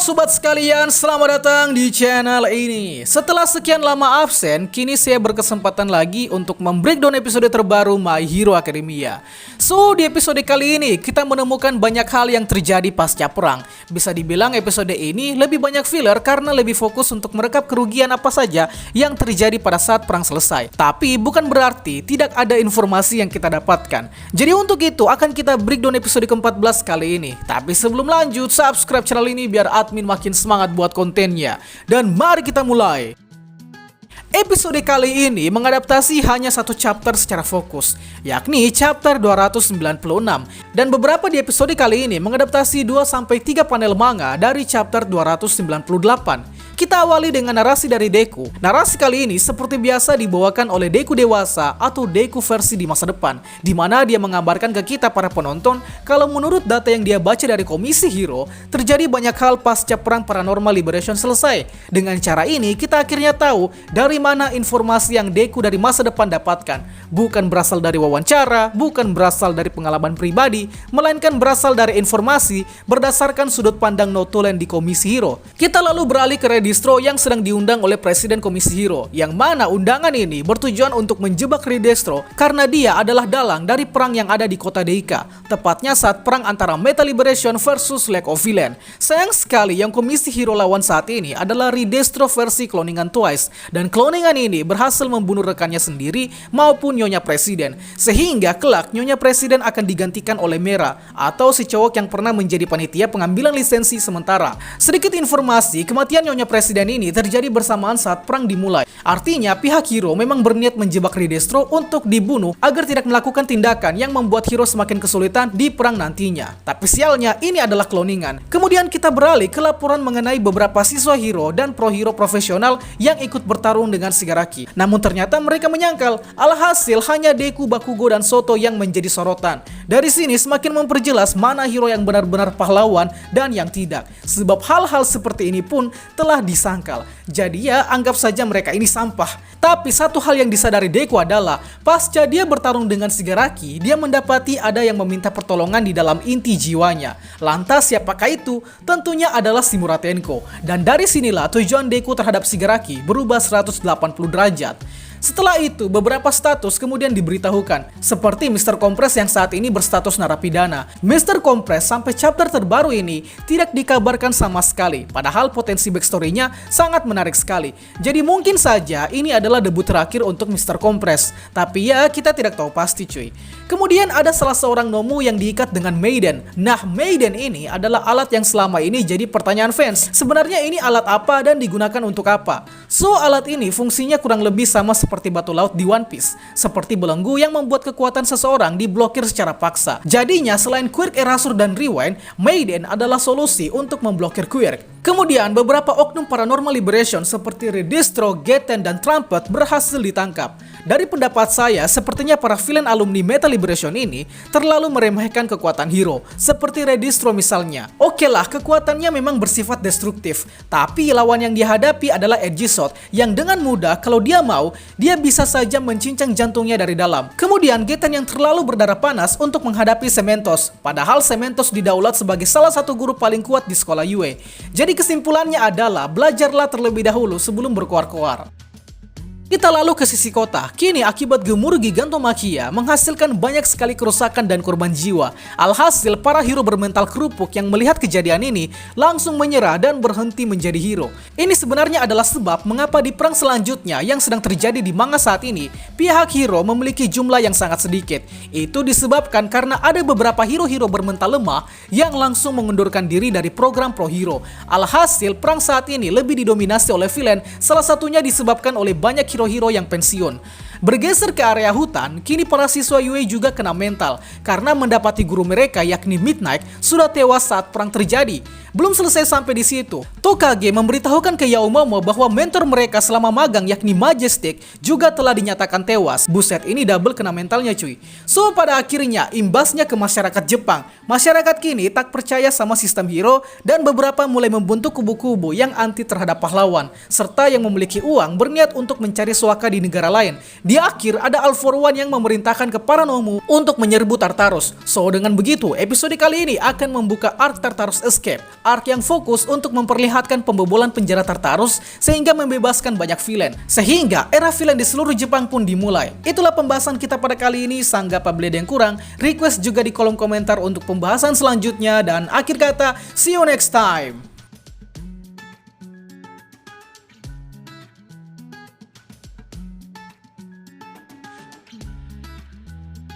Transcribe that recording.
sobat sekalian, selamat datang di channel ini. Setelah sekian lama absen, kini saya berkesempatan lagi untuk membreakdown episode terbaru My Hero Academia. So, di episode kali ini kita menemukan banyak hal yang terjadi pasca perang. Bisa dibilang episode ini lebih banyak filler karena lebih fokus untuk merekap kerugian apa saja yang terjadi pada saat perang selesai. Tapi bukan berarti tidak ada informasi yang kita dapatkan. Jadi untuk itu akan kita breakdown episode ke-14 kali ini. Tapi sebelum lanjut, subscribe channel ini biar admin makin semangat buat kontennya. Dan mari kita mulai. Episode kali ini mengadaptasi hanya satu chapter secara fokus, yakni chapter 296. Dan beberapa di episode kali ini mengadaptasi 2-3 panel manga dari chapter 298. Kita awali dengan narasi dari Deku. Narasi kali ini seperti biasa dibawakan oleh Deku dewasa atau Deku versi di masa depan, di mana dia menggambarkan ke kita para penonton kalau menurut data yang dia baca dari Komisi Hero, terjadi banyak hal pasca perang Paranormal Liberation selesai. Dengan cara ini kita akhirnya tahu dari mana informasi yang Deku dari masa depan dapatkan. Bukan berasal dari wawancara, bukan berasal dari pengalaman pribadi, melainkan berasal dari informasi berdasarkan sudut pandang Notoland di Komisi Hero. Kita lalu beralih ke Redistro yang sedang diundang oleh Presiden Komisi Hero, yang mana undangan ini bertujuan untuk menjebak Redistro karena dia adalah dalang dari perang yang ada di kota Deika, tepatnya saat perang antara Meta Liberation versus League of Villains. Sayang sekali yang Komisi Hero lawan saat ini adalah Redistro versi cloningan Twice, dan cloningan ini berhasil membunuh rekannya sendiri maupun Nyonya Presiden, sehingga kelak Nyonya Presiden akan digantikan oleh Mera atau si cowok yang pernah menjadi panitia pengambilan lisensi sementara. Sedikit informasi, kematian Nyonya Presiden ini terjadi bersamaan saat perang dimulai. Artinya pihak Hero memang berniat menjebak Redistro untuk dibunuh agar tidak melakukan tindakan yang membuat Hero semakin kesulitan di perang nantinya. Tapi sialnya ini adalah cloningan. Kemudian kita beralih ke laporan mengenai beberapa siswa Hero dan pro Hero profesional yang ikut bertarung dengan Shigaraki. Namun ternyata mereka menyangkal, alhasil hanya Deku, Bakugo, dan Soto yang menjadi sorotan. Dari sini semakin memperjelas mana hero yang benar-benar pahlawan dan yang tidak. Sebab hal-hal seperti ini pun telah disangkal. Jadi ya anggap saja mereka ini sampah. Tapi satu hal yang disadari Deku adalah pasca dia bertarung dengan Shigaraki, dia mendapati ada yang meminta pertolongan di dalam inti jiwanya. Lantas siapakah itu? Tentunya adalah Shimuratenko. Dan dari sinilah tujuan Deku terhadap Shigaraki berubah 180 derajat. Setelah itu, beberapa status kemudian diberitahukan, seperti Mr. Kompres yang saat ini berstatus narapidana. Mr. Kompres sampai chapter terbaru ini tidak dikabarkan sama sekali, padahal potensi backstory-nya sangat menarik sekali. Jadi mungkin saja ini adalah debut terakhir untuk Mr. Kompres, tapi ya kita tidak tahu pasti cuy. Kemudian ada salah seorang Nomu yang diikat dengan Maiden. Nah, Maiden ini adalah alat yang selama ini jadi pertanyaan fans. Sebenarnya ini alat apa dan digunakan untuk apa? So, alat ini fungsinya kurang lebih sama seperti batu laut di One Piece, seperti belenggu yang membuat kekuatan seseorang diblokir secara paksa. Jadinya selain Quirk, Erasure, dan Rewind, Maiden adalah solusi untuk memblokir Quirk. Kemudian beberapa oknum Paranormal Liberation seperti Redistro, Getten, dan Trumpet berhasil ditangkap. Dari pendapat saya, sepertinya para villain alumni Meta Liberation ini terlalu meremehkan kekuatan hero, seperti Redistro misalnya. Oke lah, kekuatannya memang bersifat destruktif, tapi lawan yang dihadapi adalah Aegisthus, yang dengan mudah kalau dia mau, dia bisa saja mencincang jantungnya dari dalam. Kemudian Getten yang terlalu berdarah panas untuk menghadapi Cementos, padahal Cementos didaulat sebagai salah satu guru paling kuat di sekolah Yue. Jadi kesimpulannya adalah belajarlah terlebih dahulu sebelum berkoar-koar. Kita lalu ke sisi kota. Kini akibat gemuruh Gigantomachia menghasilkan banyak sekali kerusakan dan korban jiwa. Alhasil para hero bermental kerupuk yang melihat kejadian ini langsung menyerah dan berhenti menjadi hero. Ini sebenarnya adalah sebab mengapa di perang selanjutnya yang sedang terjadi di manga saat ini, pihak hero memiliki jumlah yang sangat sedikit. Itu disebabkan karena ada beberapa hero-hero bermental lemah yang langsung mengundurkan diri dari program pro hero. Alhasil perang saat ini lebih didominasi oleh villain, salah satunya disebabkan oleh banyak hero-hero yang pensiun. Bergeser ke area hutan, kini para siswa Yue juga kena mental karena mendapati guru mereka yakni Midnight sudah tewas saat perang terjadi. Belum selesai sampai di situ, Tokage memberitahukan ke Yaomomo bahwa mentor mereka selama magang yakni Majestic juga telah dinyatakan tewas. Buset, ini double kena mentalnya cuy. So pada akhirnya imbasnya ke masyarakat Jepang. Masyarakat kini tak percaya sama sistem hero dan beberapa mulai membentuk kubu-kubu yang anti terhadap pahlawan serta yang memiliki uang berniat untuk mencari suaka di negara lain. Di akhir ada All For One yang memerintahkan ke para Nomu untuk menyerbu Tartarus. So dengan begitu, episode kali ini akan membuka arc Tartarus Escape, arc yang fokus untuk memperlihatkan pembobolan penjara Tartarus sehingga membebaskan banyak villain, sehingga era villain di seluruh Jepang pun dimulai. Itulah pembahasan kita pada kali ini. Sanggap apabila ada yang kurang, request juga di kolom komentar untuk pembahasan selanjutnya, dan akhir kata, see you next time.